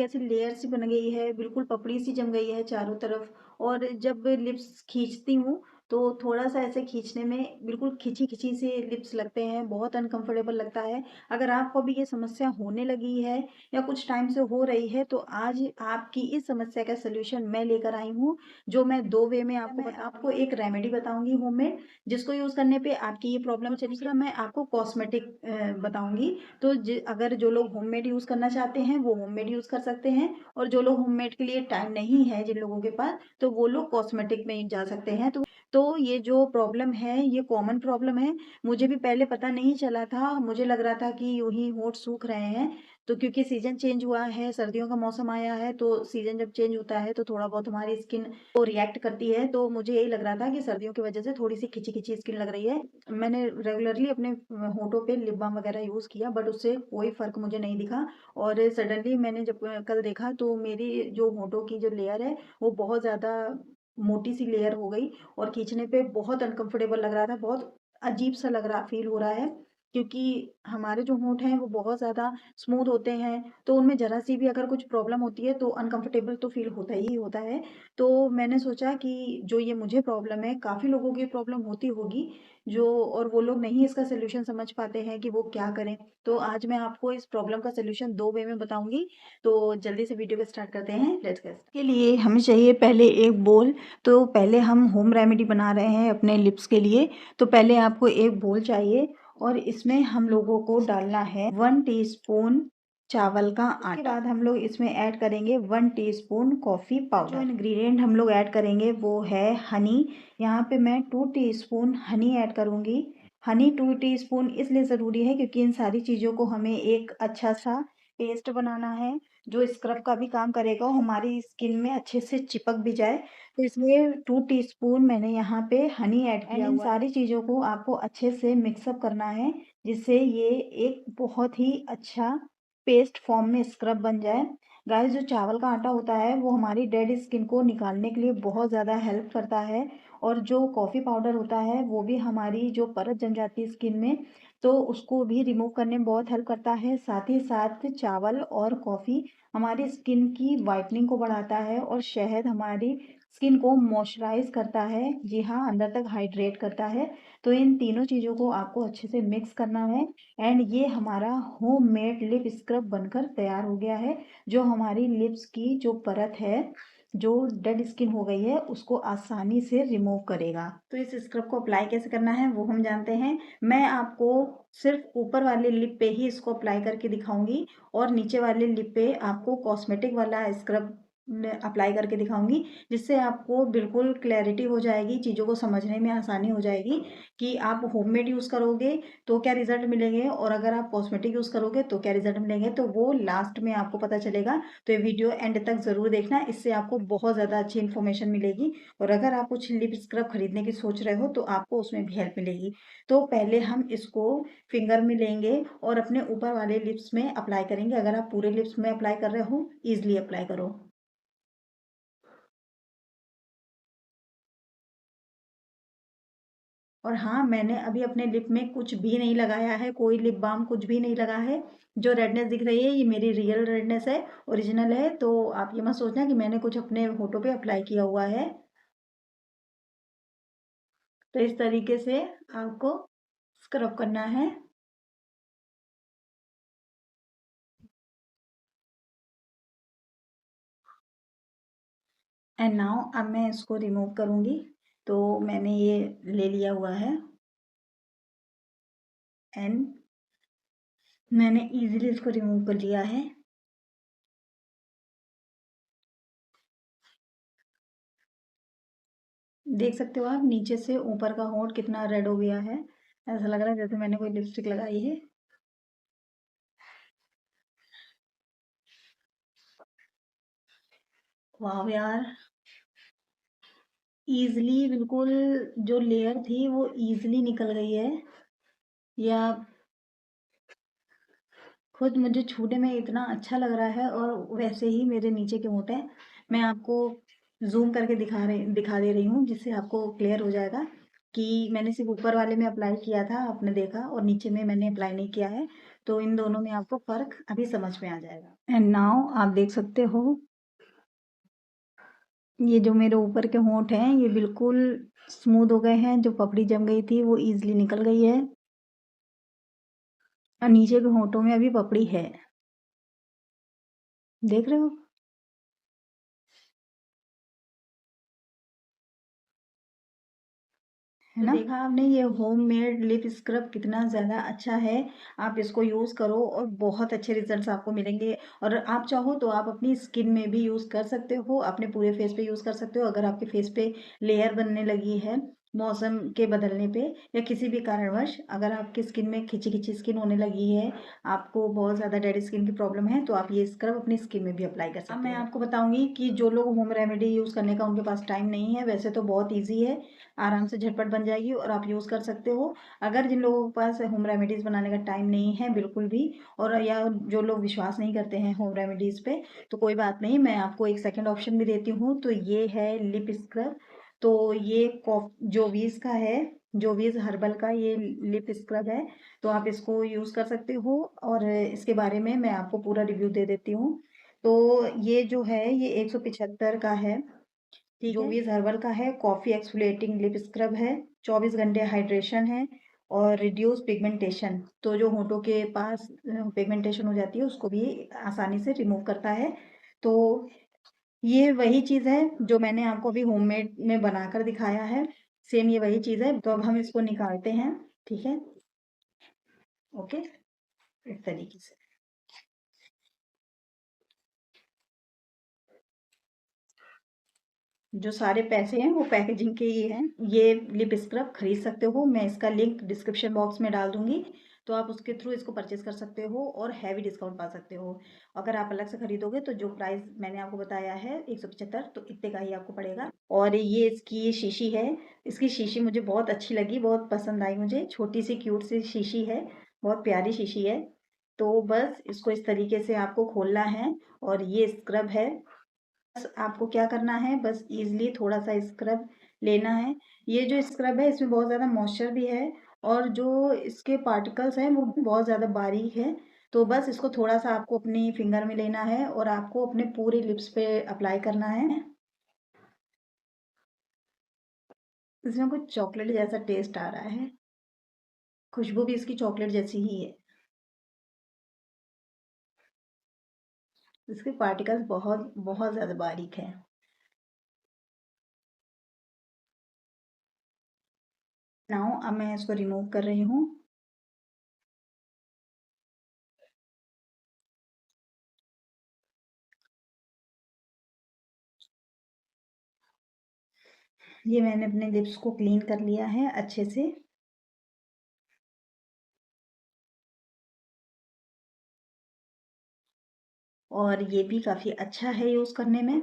कैसी लेयर सी बन गई है, बिल्कुल पपड़ी सी जम गई है चारों तरफ। और जब लिप्स खींचती हूँ तो थोड़ा-सा ऐसे खींचने में बिल्कुल खिंची-खिंची से लिप्स लगते हैं, बहुत अनकंफर्टेबल लगता है। अगर आपको भी ये समस्या होने लगी है या कुछ टाइम से हो रही है, तो आज आपकी इस समस्या का सॉल्यूशन मैं लेकर आई हूँ, जो मैं 2 वे में आपको एक रेमेडी बताऊँगी होममेड, जिसको यूज़ करने पे आपकी ये प्रॉब्लम चली। दूसरा मैं आपको कॉस्मेटिक बताऊँगी। तो अगर जो लोग होममेड यूज़ करना चाहते हैं वो होममेड यूज़ कर सकते हैं, और जो लोग होममेड के लिए टाइम नहीं है जिन लोगों के पास, तो वो लोग कॉस्मेटिक में जा सकते हैं। तो ये जो प्रॉब्लम है ये कॉमन प्रॉब्लम है। मुझे भी पहले पता नहीं चला था, मुझे लग रहा था कि यूँ ही होंठ सूख रहे हैं। तो क्योंकि सीज़न चेंज हुआ है, सर्दियों का मौसम आया है, तो सीज़न जब चेंज होता है तो थोड़ा बहुत हमारी स्किन को रिएक्ट करती है। तो मुझे यही लग रहा था कि सर्दियों की वजह से थोड़ी-सी खिंची-खिंची स्किन लग रही है। मैंने रेगुलरली अपने होठों पे लिप बाम वगैरह यूज़ किया, बट उससे कोई फ़र्क मुझे नहीं दिखा। और सडनली मैंने जब कल देखा तो मेरी जो होठों की जो लेयर है वो बहुत ज़्यादा मोटी-सी लेयर हो गई, और खींचने पे बहुत अनकंफर्टेबल लग रहा था, बहुत अजीब-सा लग रहा फ़ील हो रहा है। क्योंकि हमारे जो होंठ हैं वो बहुत ज़्यादा स्मूथ होते हैं, तो उनमें ज़रा-सी भी अगर कुछ प्रॉब्लम होती है तो अनकंफर्टेबल तो फ़ील होता ही होता है। तो मैंने सोचा कि जो ये मुझे प्रॉब्लम है, काफ़ी लोगों को ये प्रॉब्लम होती होगी, जो और वो लोग नहीं इसका सॉल्यूशन समझ पाते हैं कि वो क्या करें। तो आज मैं आपको इस प्रॉब्लम का सॉल्यूशन 2 वे में बताऊँगी। तो जल्दी से वीडियो को स्टार्ट करते हैं, लेट्स गेट। के लिए हमें चाहिए पहले एक बोल। तो पहले हम होम रेमेडी बना रहे हैं अपने लिप्स के लिए। तो पहले आपको एक बोल चाहिए, और इसमें हम लोगों को डालना है 1 टीस्पून चावल का आटा। उसके बाद हम लोग इसमें ऐड करेंगे 1 टीस्पून कॉफ़ी पाउडर। जो इंग्रेडिएंट हम लोग ऐड करेंगे वो है हनी। यहाँ पे मैं 2 टीस्पून हनी ऐड करूँगी। हनी 2 टीस्पून इसलिए ज़रूरी है क्योंकि इन सारी चीज़ों को हमें एक अच्छा सा पेस्ट बनाना है, जो स्क्रब का भी काम करेगा और हमारी स्किन में अच्छे से चिपक भी जाए। तो इसलिए 2 टीस्पून मैंने यहाँ पे हनी ऐड किया हुआ है। इन सारी चीज़ों को आपको अच्छे से मिक्सअप करना है, जिससे ये एक बहुत ही अच्छा पेस्ट फॉर्म में स्क्रब बन जाए। गाइस, जो चावल का आटा होता है वो हमारी डेड स्किन को निकालने के लिए बहुत ज़्यादा हेल्प करता है, और जो कॉफ़ी पाउडर होता है वो भी हमारी जो परत जम जाती है स्किन में, तो उसको भी रिमूव करने में बहुत हेल्प करता है। साथ ही साथ चावल और कॉफ़ी हमारी स्किन की वाइटनिंग को बढ़ाता है, और शहद हमारी स्किन को मॉइस्चराइज करता है, जी हाँ, अंदर तक हाइड्रेट करता है। तो इन तीनों चीज़ों को आपको अच्छे से मिक्स करना है, एंड ये हमारा होममेड लिप स्क्रब बनकर तैयार हो गया है, जो हमारी लिप्स की जो परत है, जो डेड स्किन हो गई है, उसको आसानी से रिमूव करेगा। तो इस स्क्रब को अप्लाई कैसे करना है वो हम जानते हैं। मैं आपको सिर्फ ऊपर वाले लिप पे ही इसको अप्लाई करके दिखाऊंगी, और नीचे वाले लिप पे आपको कॉस्मेटिक वाला स्क्रब अप्लाई करके दिखाऊंगी, जिससे आपको बिल्कुल क्लैरिटी हो जाएगी, चीज़ों को समझने में आसानी हो जाएगी कि आप होममेड यूज़ करोगे तो क्या रिजल्ट मिलेंगे, और अगर आप कॉस्मेटिक यूज़ करोगे तो क्या रिजल्ट मिलेंगे, तो वो लास्ट में आपको पता चलेगा। तो ये वीडियो एंड तक ज़रूर देखना, इससे आपको बहुत ज़्यादा अच्छी इन्फॉर्मेशन मिलेगी। और अगर आप कुछ लिप स्क्रब खरीदने की सोच रहे हो तो आपको उसमें भी हेल्प मिलेगी। तो पहले हम इसको फिंगर में लेंगे और अपने ऊपर वाले लिप्स में अप्लाई करेंगे। अगर आप पूरे लिप्स में अप्लाई कर रहे हो, ईजिली अप्लाई करो। और हाँ, मैंने अभी अपने लिप में कुछ भी नहीं लगाया है, कोई लिप बाम कुछ भी नहीं लगा है। जो रेडनेस दिख रही है ये मेरी रियल रेडनेस है, ओरिजिनल है। तो आप ये मत सोचना कि मैंने कुछ अपने होठों पे अप्लाई किया हुआ है। तो इस तरीके से आपको स्क्रब करना है। एंड नाउ अब मैं इसको रिमूव करूँगी। तो मैंने ये ले लिया हुआ है, एंड मैंने इजीली इसको रिमूव कर लिया है। देख सकते हो आप नीचे से ऊपर का होंठ कितना रेड हो गया है। ऐसा लग रहा है जैसे मैंने कोई लिपस्टिक लगाई है। वाह यार, ईज़िली बिल्कुल जो लेयर थी वो ईज़िली निकल गई है। या खुद मुझे छूने में इतना अच्छा लग रहा है, और वैसे ही मेरे नीचे के होंठ हैं। मैं आपको ज़ूम करके दिखा दे रही हूँ, जिससे आपको क्लियर हो जाएगा कि मैंने सिर्फ ऊपर वाले में अप्लाई किया था, आपने देखा, और नीचे में मैंने अप्लाई नहीं किया है। तो इन दोनों में आपको फ़र्क अभी समझ में आ जाएगा। एंड नाउ आप देख सकते हो, ये जो मेरे ऊपर के होंठ हैं ये बिल्कुल स्मूथ हो गए हैं, जो पपड़ी जम गई थी वो ईज़िली निकल गई है और नीचे के होंठों में अभी पपड़ी है। देख रहे हो? है ना? देखा आपने, ये होममेड लिप स्क्रब कितना ज़्यादा अच्छा है। आप इसको यूज़ करो और बहुत अच्छे रिजल्ट्स आपको मिलेंगे। और आप चाहो तो आप अपनी स्किन में भी यूज़ कर सकते हो, अपने पूरे फेस पे यूज़ कर सकते हो। अगर आपके फेस पे लेयर बनने लगी है मौसम के बदलने पे या किसी भी कारणवश अगर आपकी स्किन में खिंची-खिंची स्किन होने लगी है, आपको बहुत ज़्यादा डेड स्किन की प्रॉब्लम है, तो आप ये स्क्रब अपनी स्किन में भी अप्लाई कर सकते हो। अब मैं आपको बताऊँगी कि जो लोग होम रेमेडी यूज़ करने का उनके पास टाइम नहीं है, वैसे तो बहुत ईज़ी है, आराम से झटपट बन जाएगी और आप यूज़ कर सकते हो। अगर जिन लोगों के पास होम रेमेडीज़ बनाने का टाइम नहीं है बिल्कुल भी, और या जो लोग विश्वास नहीं करते हैं होम रेमेडीज़ पे, तो कोई बात नहीं, मैं आपको एक सेकंड ऑप्शन भी देती हूँ। तो ये है लिप स्क्रब। तो ये जोवीज़ का है, जोवीज़ हर्बल का ये लिप स्क्रब है। तो आप इसको यूज़ कर सकते हो और इसके बारे में मैं आपको पूरा रिव्यू दे देती हूँ। तो ये जो है ये 175 का है। ठीक है, जोवीज़ हर्बल का है, कॉफ़ी एक्सफोलिएटिंग लिप स्क्रब है, 24 घंटे हाइड्रेशन है और रिड्यूस पिगमेंटेशन। तो जो होंठों के पास पिगमेंटेशन हो जाती है उसको भी आसानी से रिमूव करता है। तो ये वही चीज़ है जो मैंने आपको अभी होममेड में बनाकर दिखाया है, सेम ये वही चीज़ है। तो अब हम इसको निकालते हैं, ठीक है? ओके, इस तरीके से। जो सारे पैसे हैं वो पैकेजिंग के ही हैं। ये लिप स्क्रब खरीद सकते हो, मैं इसका लिंक डिस्क्रिप्शन बॉक्स में डाल दूंगी, तो आप उसके थ्रू इसको परचेज कर सकते हो और हैवी डिस्काउंट पा सकते हो। अगर आप अलग से खरीदोगे तो जो प्राइस मैंने आपको बताया है 175, तो इतने का ही आपको पड़ेगा। और ये इसकी शीशी है, इसकी शीशी मुझे बहुत अच्छी लगी, बहुत पसंद आई मुझे। छोटी सी क्यूट सी शीशी है, बहुत प्यारी शीशी है। तो बस इसको इस तरीके से आपको खोलना है और ये स्क्रब है। बस आपको क्या करना है, बस इजीली थोड़ा सा स्क्रब लेना है। ये जो स्क्रब है इसमें बहुत ज़्यादा मॉइस्चर भी है और जो इसके पार्टिकल्स हैं वो बहुत ज़्यादा बारीक है। तो बस इसको थोड़ा सा आपको अपनी फिंगर में लेना है और आपको अपने पूरे लिप्स पे अप्लाई करना है। इसमें कुछ चॉकलेट जैसा टेस्ट आ रहा है, खुशबू भी इसकी चॉकलेट जैसी ही है। इसके पार्टिकल्स बहुत बहुत ज़्यादा बारीक है। नाउ अब मैं इसको रिमूव कर रही हूँ। ये मैंने अपने लिप्स को क्लीन कर लिया है अच्छे से। और ये भी काफ़ी अच्छा है यूज़ करने में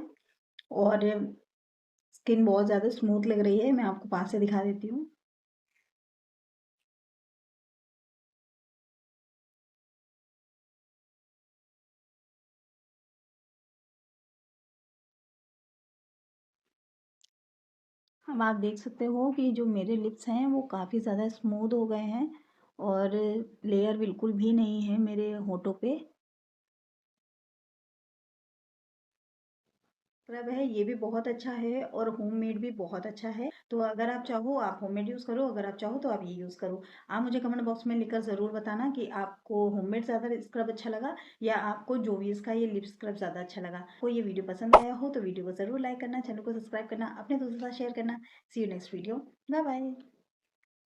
और स्किन बहुत ज़्यादा स्मूथ लग रही है। मैं आपको पास से दिखा देती हूँ। अब आप देख सकते हो कि जो मेरे लिप्स हैं वो काफ़ी ज़्यादा स्मूथ हो गए हैं और लेयर बिल्कुल भी नहीं है मेरे होठों पे। स्क्रब है ये भी बहुत अच्छा है और होममेड भी बहुत अच्छा है। तो अगर आप चाहो आप होममेड यूज़ करो, अगर आप चाहो तो आप ये यूज़ करो। आप मुझे कमेंट बॉक्स में लिखकर ज़रूर बताना कि आपको होममेड ज़्यादा स्क्रब अच्छा लगा या आपको जोवीज़ का ये लिप स्क्रब ज़्यादा अच्छा लगा। आपको ये वीडियो पसंद आया हो तो वीडियो को ज़रूर लाइक करना, चैनल को सब्सक्राइब करना, अपने दोस्तों के साथ शेयर करना। See you next video. Bye bye.